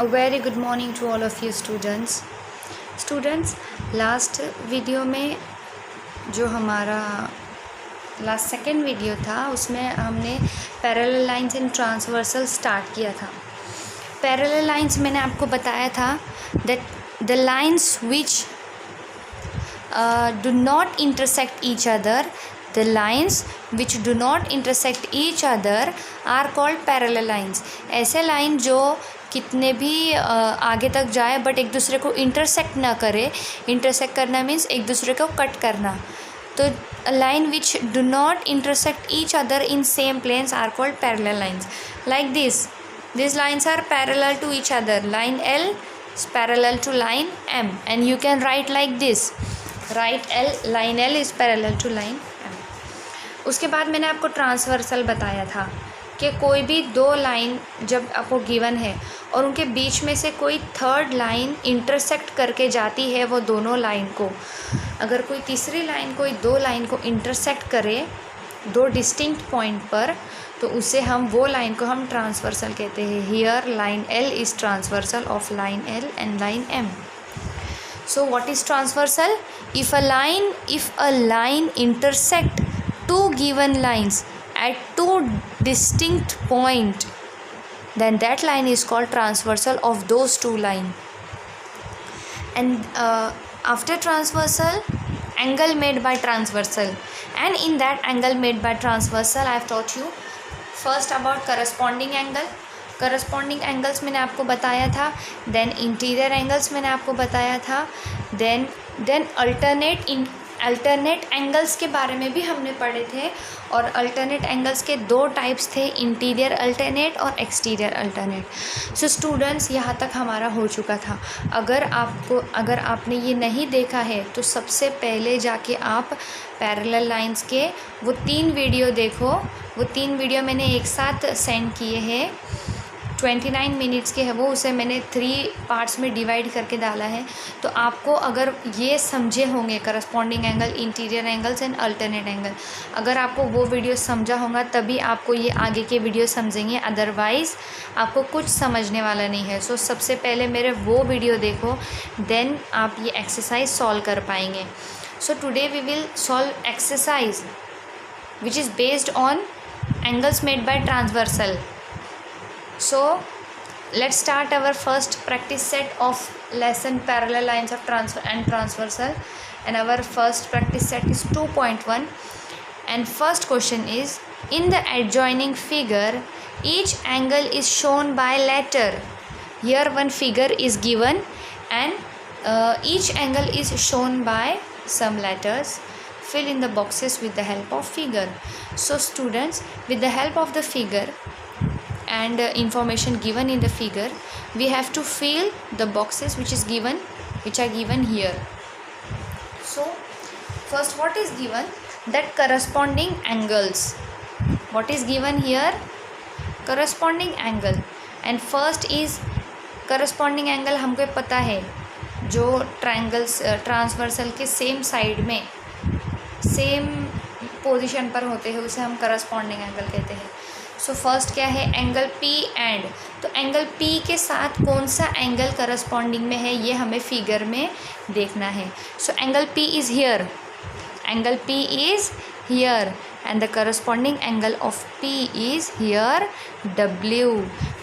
A very good morning to all of you students. Last video में जो हमारा last second video था उसमें हमने parallel lines and transversal start किया था। पैरेलल लाइंस मैंने आपको बताया था that the lines which do not intersect each other, the lines which do not intersect each other are called parallel lines. ऐसे लाइन जो कितने भी आगे तक जाए बट एक दूसरे को इंटरसेक्ट ना करे। इंटरसेक्ट करना मीन्स एक दूसरे को कट करना। तो line which do not intersect each other in same planes are called parallel lines. Like this lines are parallel to each other. Line L is parallel to line M and you can write like this. line L is parallel to line M. उसके बाद मैंने आपको transversal बताया था कि कोई भी दो लाइन जब आपको गिवन है और उनके बीच में से कोई थर्ड लाइन इंटरसेक्ट करके जाती है वो दोनों लाइन को, अगर कोई तीसरी लाइन कोई दो लाइन को इंटरसेक्ट करे दो डिस्टिंक्ट पॉइंट पर, तो उसे वो लाइन को हम ट्रांसवर्सल कहते हैं. Here line L is transversal of line L and line M. So what is transversal? If a line intersect two given lines at two distinct point, then that line is called transversal of those two line. And after transversal, angle made by transversal, and in that angle made by transversal I have taught you first about corresponding angle. Corresponding angles मैंने आपको बताया था, then interior angles मैंने आपको बताया था, then alternate angles के बारे में भी हमने पढ़े थे. और अल्टरनेट एंगल्स के दो टाइप्स थे, इंटीरियर अल्टरनेट और एक्सटीरियर अल्टरनेट. सो स्टूडेंट्स यहाँ तक हमारा हो चुका था. अगर आपने ये नहीं देखा है तो सबसे पहले जाके आप पैरेलल लाइंस के वो 3 वीडियो देखो. वो 3 वीडियो मैंने एक साथ सेंड किए हैं, 29 मिनट्स के है वो, उसे मैंने 3 पार्ट्स में डिवाइड करके डाला है. तो आपको अगर ये समझे होंगे corresponding angle, interior angles and alternate angle, अगर आपको वो वीडियो समझा होगा तभी आपको ये आगे के वीडियो समझेंगे, अदरवाइज़ आपको कुछ समझने वाला नहीं है. सो सबसे पहले मेरे वो वीडियो देखो, देन आप ये एक्सरसाइज सॉल्व कर पाएंगे. So today we will solve exercise which is based on angles made by transversal. So let's start our first practice set of lesson parallel lines of transversal, and our first practice set is 2.1. and first question is, in the adjoining figure each angle is shown by letter. Here one figure is given and each angle is shown by some letters. Fill in the boxes with the help of figure. So students, with the help of the figure and information given in the figure, we have to fill the boxes which are given here. So first, what is given? That corresponding angles. What is given here? Corresponding angle. And first is corresponding angle. हमको पता है जो triangles transversal के same side में same position पर होते हैं उसे हम करस्पॉन्डिंग एंगल कहते हैं. सो फर्स्ट क्या है? Angle P and. तो एंगल P के साथ कौन सा एंगल करस्पॉन्डिंग में है ये हमें फिगर में देखना है. So angle P is here. Angle P is here and the corresponding angle of P is here W.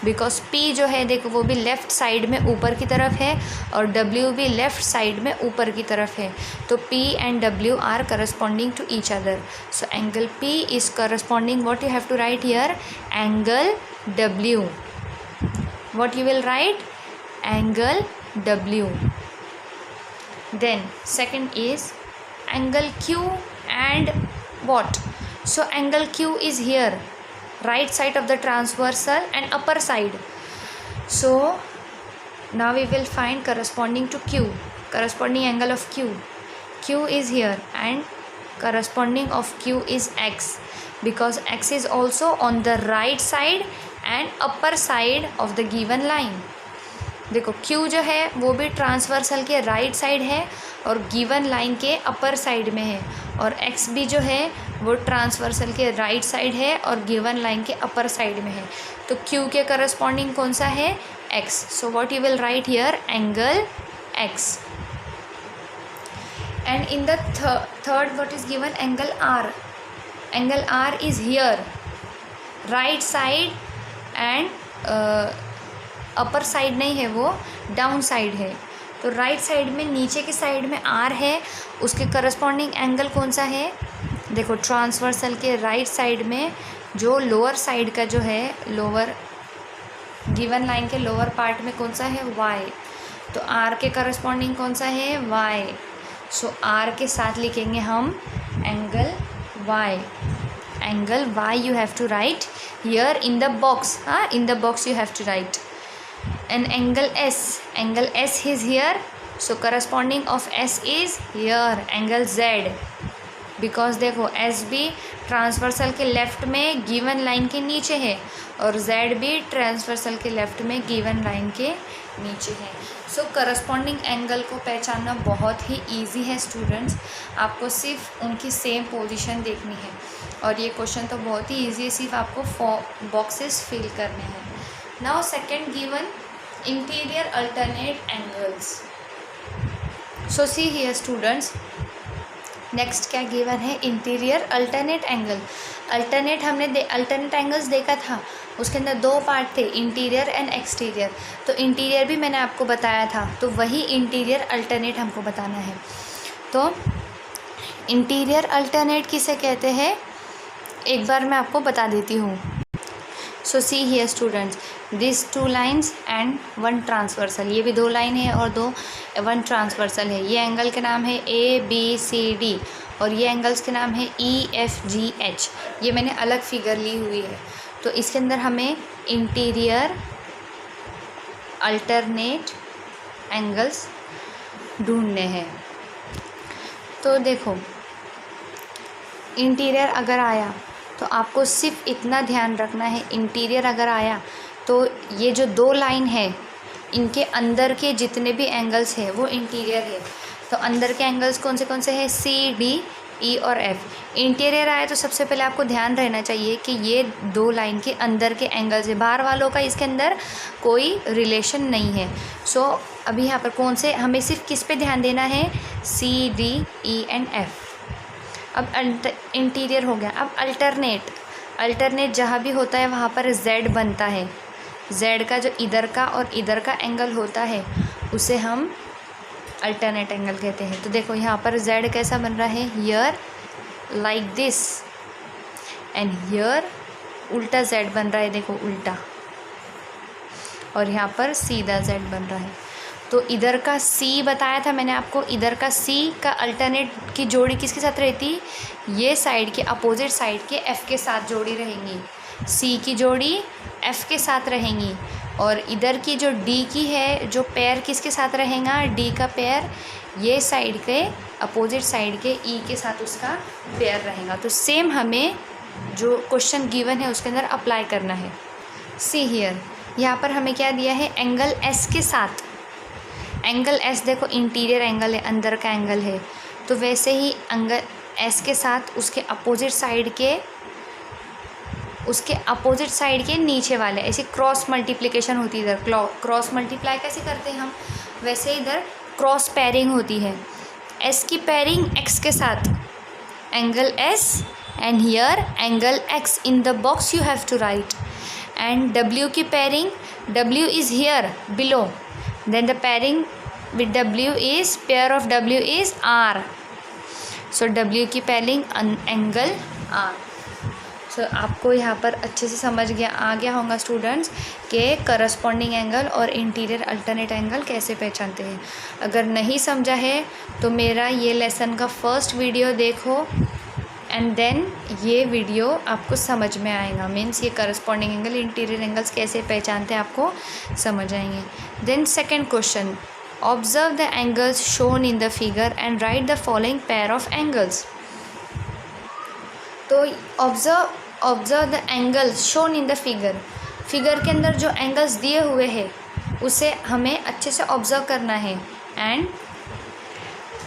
because P जो है देखो वो भी लेफ़्ट साइड में ऊपर की तरफ है और W भी लेफ़्ट साइड में ऊपर की तरफ है. तो P and W are corresponding to each other. So angle P is corresponding, what you have to write here? Angle W. What you will write? Angle W. Then second is angle Q and what? So angle Q is here, right side of the transversal and upper side. So now we will find corresponding to Q, corresponding angle of Q. Q is here and corresponding of Q is X, because X is also on the right side and upper side of the given line. देखो Q जो है वो भी transversal के right side है और given line के upper side में है, और X भी जो है वो ट्रांसवर्सल के राइट साइड है और गिवन लाइन के अपर साइड में है. तो Q के करस्पॉन्डिंग कौन सा है? x. So what you will write here? Angle x. And in the third what is given? Angle r. Angle r is here, right side and upper side नहीं है, वो डाउन साइड है. तो right side में, नीचे के side में are है, उसके करस्पॉन्डिंग एंगल कौन सा है? देखो ट्रांसवर्सल के राइट साइड में जो लोअर साइड का जो है, लोअर गिवन लाइन के लोअर पार्ट में कौन सा है? वाई. तो आर के करस्पॉन्डिंग कौन सा है? वाई. सो आर के साथ लिखेंगे हम angle Y. Angle Y you have to write here in the box. हाँ, in the box you have to write. And angle S. Angle S is here. So corresponding of S is here. Angle Z. Because देखो S भी transversal के left में given line के नीचे है और Z भी ट्रांसवर्सल के लेफ्ट में गिवन लाइन के नीचे है. सो करस्पॉन्डिंग एंगल को पहचानना बहुत ही ईजी है स्टूडेंट्स. आपको सिर्फ उनकी सेम पोजीशन देखनी है और ये क्वेश्चन तो बहुत ही ईजी है, सिर्फ आपको बॉक्सेस फिल करने हैं. Now second given, interior alternate angles. So see here students, next क्या given है? interior alternate angle. alternate हमने alternate angles देखा था, उसके अंदर दो पार्ट थे, इंटीरियर एंड एक्सटीरियर. तो इंटीरियर भी मैंने आपको बताया था, तो वही इंटीरियर अल्टरनेट हमको बताना है. तो इंटीरियर अल्टरनेट किसे कहते हैं एक बार मैं आपको बता देती हूँ. So see here students, this 2 lines and 1 transversal. ये भी 2 लाइन है और 1 ट्रांसवर्सल है. ये एंगल के नाम है ABCD और ये एंगल्स के नाम है EFGH. ये मैंने अलग फिगर ली हुई है. तो इसके अंदर हमें इंटीरियर अल्टरनेट एंगल्स ढूंढने हैं. तो देखो इंटीरियर अगर आया तो आपको सिर्फ इतना ध्यान रखना है, इंटीरियर अगर आया तो ये जो 2 लाइन है इनके अंदर के जितने भी एंगल्स हैं वो इंटीरियर है. तो अंदर के एंगल्स कौन से हैं? C, D, E और F. इंटीरियर आया तो सबसे पहले आपको ध्यान रहना चाहिए कि ये 2 लाइन के अंदर के एंगल्स है, बाहर वालों का इसके अंदर कोई रिलेशन नहीं है. सो अभी यहाँ पर कौन से, हमें सिर्फ किस पे ध्यान देना है? C, D, E and F. अब इंटीरियर हो गया. अब अल्टरनेट जहाँ भी होता है वहाँ पर Z बनता है. Z का जो इधर का और इधर का एंगल होता है उसे हम अल्टरनेट एंगल कहते हैं. तो देखो यहाँ पर Z कैसा बन रहा है? Here like this and here उल्टा Z बन रहा है. देखो उल्टा, और यहाँ पर सीधा Z बन रहा है. तो इधर का C बताया था मैंने आपको, इधर का C का अल्टरनेट की जोड़ी किसके साथ रहती? ये साइड के अपोजिट साइड के F के साथ जोड़ी रहेंगी. C की जोड़ी F के साथ रहेंगी. और इधर की जो D की है, जो पेयर किसके साथ रहेगा? D का पेयर ये साइड के अपोजिट साइड के E के साथ उसका पेयर रहेगा. तो सेम हमें जो क्वेश्चन गिवन है उसके अंदर अप्लाई करना है. सी हियर, यहाँ पर हमें क्या दिया है? एंगल S के साथ. एंगल S देखो इंटीरियर एंगल है, अंदर का एंगल है. तो वैसे ही एंगल S के साथ उसके अपोजिट साइड के नीचे वाले, ऐसे क्रॉस मल्टीप्लिकेशन होती है. इधर क्रॉस मल्टीप्लाई कैसे करते हैं हम? वैसे इधर क्रॉस पेयरिंग होती है. S की पेयरिंग X के साथ, angle S and here angle X. In the box you have to write. And W की pairing, W is here below. Then the pairing with W is, pair of W is R. So W की pairing angle R. So आपको यहाँ पर अच्छे से आ गया होगा students कि करस्पॉन्डिंग एंगल और इंटीरियर अल्टरनेट एंगल कैसे पहचानते हैं. अगर नहीं समझा है तो मेरा ये लेसन का फर्स्ट वीडियो देखो एंड देन ये वीडियो आपको समझ में आएगा. मीन्स ये करस्पॉन्डिंग एंगल, इंटीरियर एंगल्स कैसे पहचानते हैं आपको समझ आएंगे. Then second question, observe the angles shown in the figure and write the following pair of angles. तो observe the angles shown in the figure के अंदर जो एंगल्स दिए हुए हैं उसे हमें अच्छे से ऑब्जर्व करना है. एंड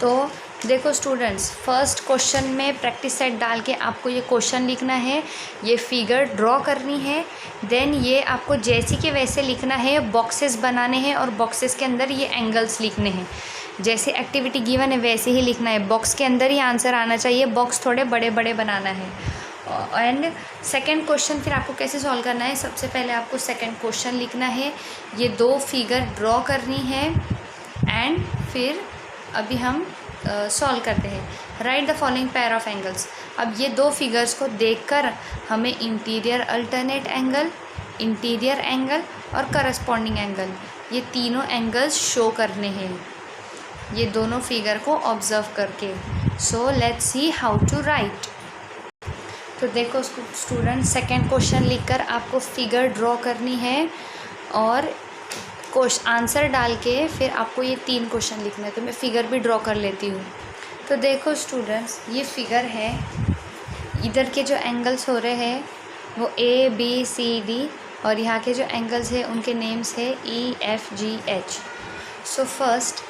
तो देखो स्टूडेंट्स, फर्स्ट क्वेश्चन में प्रैक्टिस सेट डाल के आपको ये क्वेश्चन लिखना है, ये फिगर ड्रॉ करनी है, देन ये आपको जैसे कि वैसे लिखना है, बॉक्सेस बनाने हैं और बॉक्सेस के अंदर ये एंगल्स लिखने हैं। जैसे एक्टिविटी गिवन है वैसे ही लिखना है, बॉक्स के अंदर ही आंसर आना चाहिए, बॉक्स थोड़े बड़े बड़े बनाना है। एंड सेकंड क्वेश्चन फिर आपको कैसे सॉल्व करना है, सबसे पहले आपको सेकंड क्वेश्चन लिखना है, ये 2 फिगर ड्रॉ करनी है एंड फिर अभी हम सॉल्व करते हैं। Right the following pair of angles. अब ये 2 फिगर्स को देखकर हमें interior alternate angle, interior angle और करस्पॉन्डिंग एंगल, ये तीनों एंगल्स शो करने हैं, ये दोनों फिगर को ऑब्जर्व करके। So let's see how to write. तो देखो स्टूडेंट, सेकेंड क्वेश्चन लिखकर आपको फिगर ड्रॉ करनी है और आंसर डाल के फिर आपको ये 3 क्वेश्चन लिखना है। तो मैं फिगर भी ड्रॉ कर लेती हूँ। तो देखो स्टूडेंट्स, ये फिगर है, इधर के जो एंगल्स हो रहे हैं वो ABCD और यहाँ के जो एंगल्स हैं उनके नेम्स है EFGH। सो फर्स्ट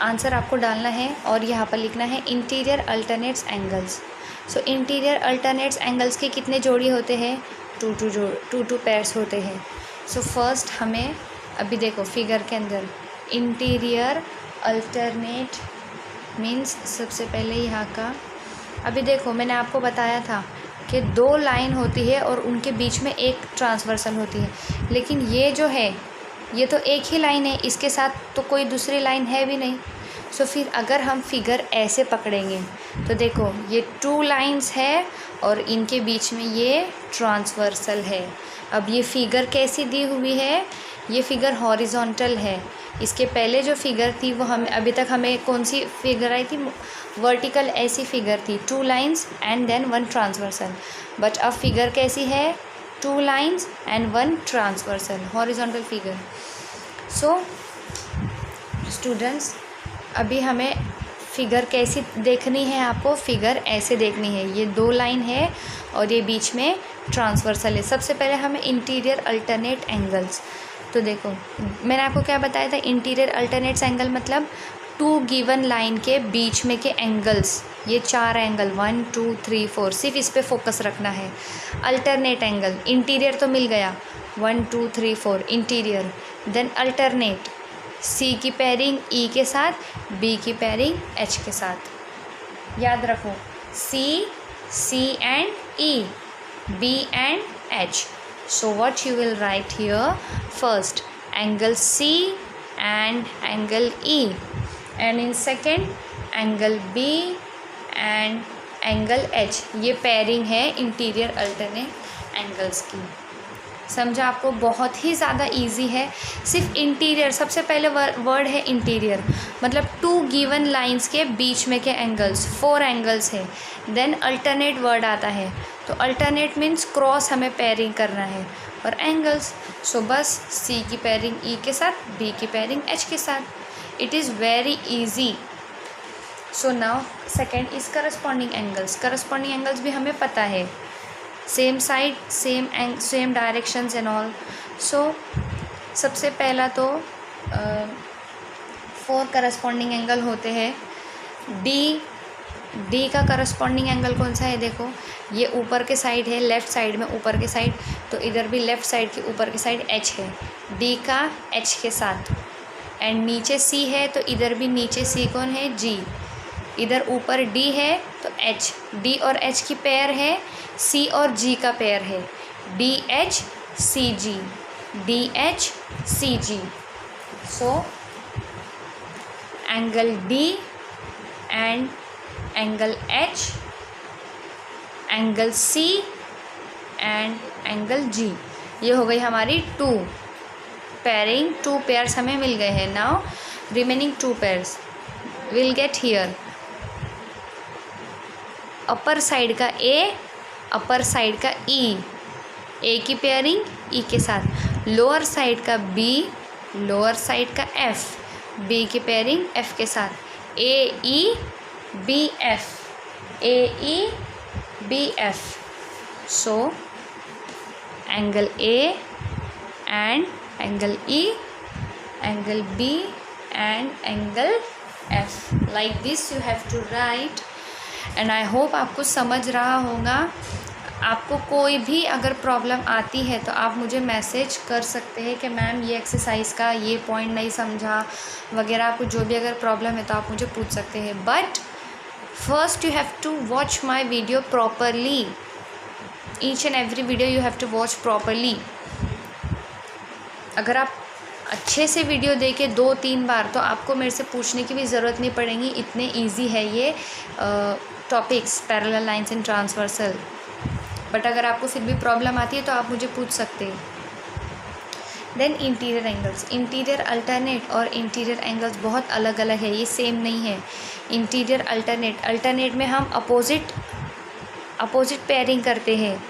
आंसर आपको डालना है और यहाँ पर लिखना है इंटीरियर अल्टरनेट्स एंगल्स। सो इंटीरियर अल्टरनेट्स एंगल्स के कितने जोड़ी होते हैं, 2 पेयर्स होते हैं। सो फर्स्ट हमें अभी देखो फिगर के अंदर इंटीरियर अल्टरनेट मीन्स सबसे पहले यहाँ का, अभी देखो मैंने आपको बताया था कि 2 लाइन होती है और उनके बीच में एक ट्रांसवर्सल होती है, लेकिन ये जो है ये तो एक ही लाइन है, इसके साथ तो कोई दूसरी लाइन है भी नहीं। सो फिर अगर हम फिगर ऐसे पकड़ेंगे तो देखो ये 2 लाइंस है और इनके बीच में ये ट्रांसवर्सल है। अब ये फिगर कैसी दी हुई है, ये फिगर हॉरिजॉन्टल है। इसके पहले जो फिगर थी वो हमें अभी तक हमें कौन सी फिगर आई थी, वर्टिकल ऐसी फिगर थी, 2 lines and then 1 transversal. But अब फिगर कैसी है, 2 lines and 1 transversal, horizontal figure. So students, अभी हमें फिगर कैसी देखनी है, आपको फिगर ऐसे देखनी है, ये 2 लाइन है और ये बीच में ट्रांसवर्सल है। सबसे पहले हमें इंटीरियर अल्टरनेट एंगल्स, तो देखो मैंने आपको क्या बताया था, इंटीरियर अल्टरनेट्स एंगल मतलब 2 गिवन लाइन के बीच में के एंगल्स, ये 4 एंगल 1 2 3 4, सिर्फ इस पे फोकस रखना है। अल्टरनेट एंगल, इंटीरियर तो मिल गया 1 2 3 4 इंटीरियर, देन अल्टरनेट, C की पेयरिंग E के साथ, B की पेयरिंग H के साथ। याद रखो C and E, B and H. So what you will write here, first angle C and angle E, and in second angle B and angle H. ये pairing है interior alternate angles की। समझा आपको, बहुत ही ज़्यादा इजी है। सिर्फ interior, सबसे पहले वर्ड है इंटीरियर, मतलब 2 गिवन लाइंस के बीच में के एंगल्स, 4 एंगल्स है। देन अल्टरनेट वर्ड आता है, तो अल्टरनेट मीन्स क्रॉस हमें पेयरिंग करना है, और एंगल्स, सो बस C की पेयरिंग E के साथ, B की पेयरिंग H के साथ। It is very easy. So now second is corresponding angles. Corresponding angles भी हमें पता है, same side, same directions and all. So सबसे पहला तो 4 करस्पॉन्डिंग एंगल होते हैं। डी का करस्पॉन्डिंग एंगल कौन सा है, देखो ये ऊपर के साइड है, लेफ़्ट साइड में ऊपर के साइड, तो इधर भी लेफ़्ट साइड के ऊपर के साइड H है, D का H के साथ। एंड नीचे C है, तो इधर भी नीचे C कौन है, G। इधर ऊपर D है तो H, D और H की पेयर है, C और G का पेयर है, DH CG, DH CG। So angle D and angle H, angle C and angle G, ये हो गई हमारी 2 पेयरिंग। 2 पेयर्स हमें मिल गए हैं। Now remaining 2 pairs will get here. Upper side का A, अपर साइड का E, A की पेयरिंग E के साथ। लोअर साइड का B, लोअर साइड का F, B की पेयरिंग F के साथ। AE BF, AE BF। So angle A and angle E, angle B and angle F. Like this you have to write. And I hope आपको समझ रहा होगा। आपको कोई भी अगर प्रॉब्लम आती है तो आप मुझे मैसेज कर सकते हैं कि मैम ये एक्सरसाइज का ये पॉइंट नहीं समझा वगैरह। आपको जो भी अगर प्रॉब्लम है तो आप मुझे पूछ सकते हैं। But first you have to watch my video properly. Each and every video you have to watch properly. अगर आप अच्छे से वीडियो देखें 2-3 बार तो आपको मेरे से पूछने की भी ज़रूरत नहीं पड़ेगी, इतने ईजी है ये topics parallel lines and transversal. But अगर आपको फिर भी प्रॉब्लम आती है तो आप मुझे पूछ सकते हैं। Then interior angles, interior alternate और इंटीरियर एंगल्स बहुत अलग अलग है, ये सेम नहीं है। इंटीरियर अल्टरनेट, अल्टरनेट में हम अपोजिट पेयरिंग करते हैं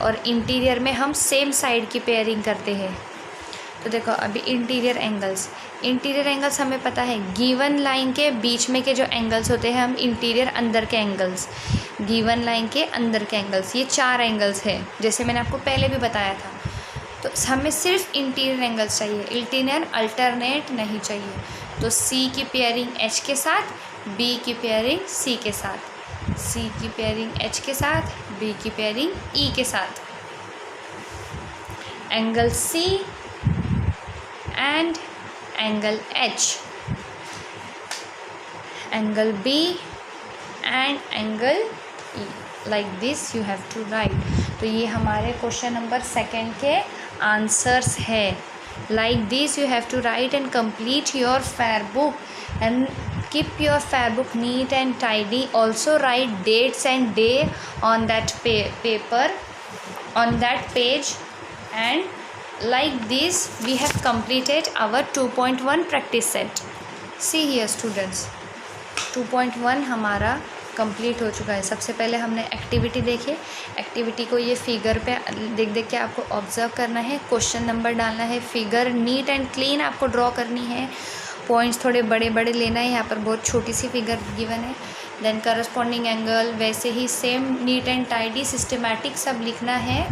और इंटीरियर में हम सेम साइड की पेयरिंग करते हैं। तो देखो अभी इंटीरियर एंगल्स हमें पता है गिवन लाइन के बीच में के जो एंगल्स होते हैं हम इंटीरियर अंदर के एंगल्स, गिवन लाइन के अंदर के एंगल्स, ये 4 एंगल्स है जैसे मैंने आपको पहले भी बताया था। तो हमें सिर्फ इंटीरियर एंगल्स चाहिए, इंटीरियर अल्टरनेट नहीं चाहिए। तो सी की पेयरिंग एच के साथ, बी की पेयरिंग सी के साथ, सी की पेयरिंग एच के साथ, बी की पेयरिंग ई के साथ। Angle C and angle H, angle B and angle E. Like this you have to write. तो ये हमारे क्वेश्चन नंबर 2 के आंसर्स है। Like this you have to write and complete your fair book and keep your fair book neat and tidy. Also write dates and day on that paper, on that page. And like this we have completed our 2.1 practice set. See here students, 2.1 हमारा complete हो चुका है। सबसे पहले हमने activity देखी, activity को ये फिगर पे देख के आपको ऑब्जर्व करना है, क्वेश्चन नंबर डालना है, फिगर नीट एंड क्लीन आपको ड्रॉ करनी है, पॉइंट्स थोड़े बड़े बड़े लेना है, यहाँ पर बहुत छोटी सी फिगर गिवन है। देन करस्पॉन्डिंग एंगल वैसे ही same neat and tidy systematic सब लिखना है।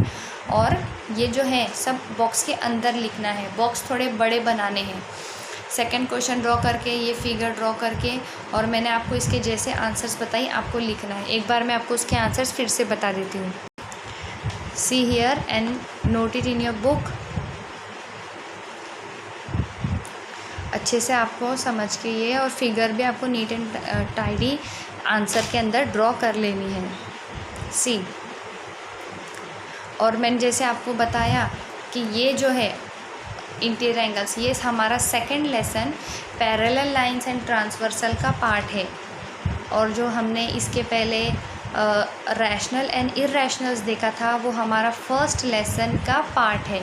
और ये जो है सब बॉक्स के अंदर लिखना है, बॉक्स थोड़े बड़े बनाने हैं। सेकंड क्वेश्चन ड्रॉ करके, ये फिगर ड्रॉ करके, और मैंने आपको इसके जैसे आंसर्स बताई आपको लिखना है। एक बार मैं आपको उसके आंसर्स फिर से बता देती हूँ। See here and note it in your book. अच्छे से आपको समझ के ये और फिगर भी आपको नीट एंड टाइडी आंसर के अंदर ड्रॉ कर लेनी है। सी, और मैंने जैसे आपको बताया कि ये जो है इंटीरियर एंगल्स, ये हमारा second lesson parallel lines and transversal का पार्ट है। और जो हमने इसके पहले रैशनल एंड इरैशनल्स देखा था वो हमारा फर्स्ट लेसन का पार्ट है,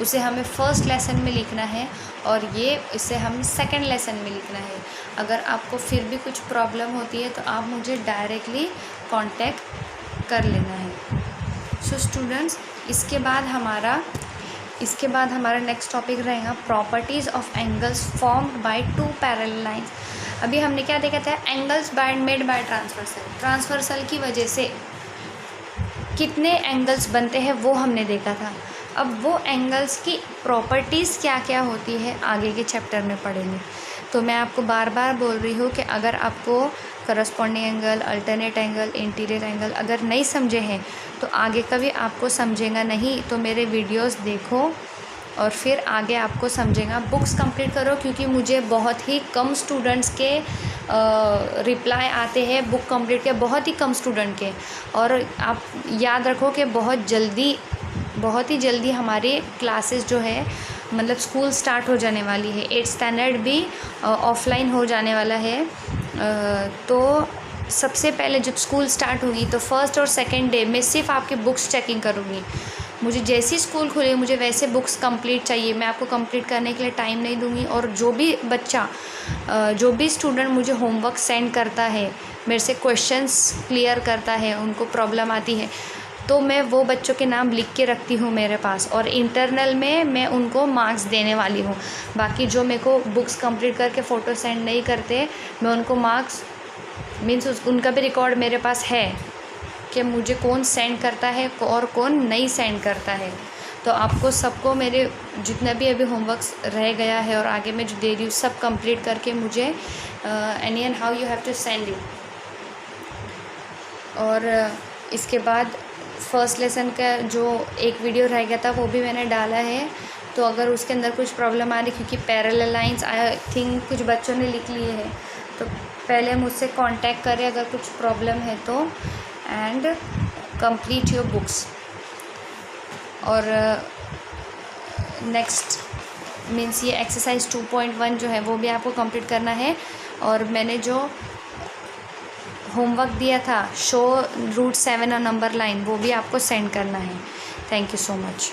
उसे हमें फर्स्ट लेसन में लिखना है और ये इसे हमें सेकंड लेसन में लिखना है। अगर आपको फिर भी कुछ प्रॉब्लम होती है तो आप मुझे डायरेक्टली कांटेक्ट कर लेना है। सो स्टूडेंट्स, इसके बाद हमारा नेक्स्ट टॉपिक रहेगा properties of angles formed by 2 parallel lines. अभी हमने क्या देखा था, एंगल्स मेड बाय ट्रांसवर्सल की वजह से कितने एंगल्स बनते हैं वो हमने देखा था। अब वो एंगल्स की प्रॉपर्टीज़ क्या क्या होती है आगे के चैप्टर में पढ़ेंगे। तो मैं आपको बार बार बोल रही हूँ कि अगर आपको corresponding angle, alternate angle, interior angle अगर नहीं समझे हैं तो आगे कभी आपको समझेगा नहीं। तो मेरे वीडियोस देखो और फिर आगे आपको समझेगा। बुक्स कंप्लीट करो, क्योंकि मुझे बहुत ही कम स्टूडेंट्स के रिप्लाई आते हैं बुक कंप्लीट के, बहुत ही कम स्टूडेंट के। और आप याद रखो कि बहुत ही जल्दी हमारे क्लासेस जो है मतलब स्कूल स्टार्ट हो जाने वाली है। 8th स्टैंडर्ड भी ऑफलाइन हो जाने वाला है। तो सबसे पहले जब स्कूल स्टार्ट होगी तो फर्स्ट और सेकंड डे मैं सिर्फ आपके बुक्स चेकिंग करूँगी। मुझे जैसी स्कूल खुले मुझे वैसे बुक्स कंप्लीट चाहिए, मैं आपको कंप्लीट करने के लिए टाइम नहीं दूंगी। और जो भी स्टूडेंट मुझे होमवर्क सेंड करता है, मेरे से क्वेश्चंस क्लियर करता है, उनको प्रॉब्लम आती है, तो मैं वो बच्चों के नाम लिख के रखती हूँ मेरे पास, और इंटरनल में मैं उनको मार्क्स देने वाली हूँ। बाकी जो मेरे को बुक्स कंप्लीट करके फ़ोटो सेंड नहीं करते, मैं उनको मार्क्स मीन्स उनका भी रिकॉर्ड मेरे पास है कि मुझे कौन सेंड करता है और कौन नहीं सेंड करता है। तो आपको सबको मेरे जितना भी अभी होमवर्क्स रह गया है और आगे मैं जो दे रही हूँ सब कंप्लीट करके मुझे and how you have to send it. और इसके बाद फर्स्ट लेसन का जो एक वीडियो रह गया था वो भी मैंने डाला है। तो अगर उसके अंदर कुछ प्रॉब्लम आ रही, क्योंकि पैरेलल लाइंस आई थिंक कुछ बच्चों ने लिख लिए हैं, तो पहले मुझसे कांटेक्ट करें अगर कुछ प्रॉब्लम है तो, एंड कंप्लीट योर बुक्स। और नेक्स्ट मीन्स ये एक्सरसाइज 2.1 जो है वो भी आपको कंप्लीट करना है। और मैंने जो होमवर्क दिया था शो रूट 7 और नंबर लाइन, वो भी आपको सेंड करना है। Thank you so much.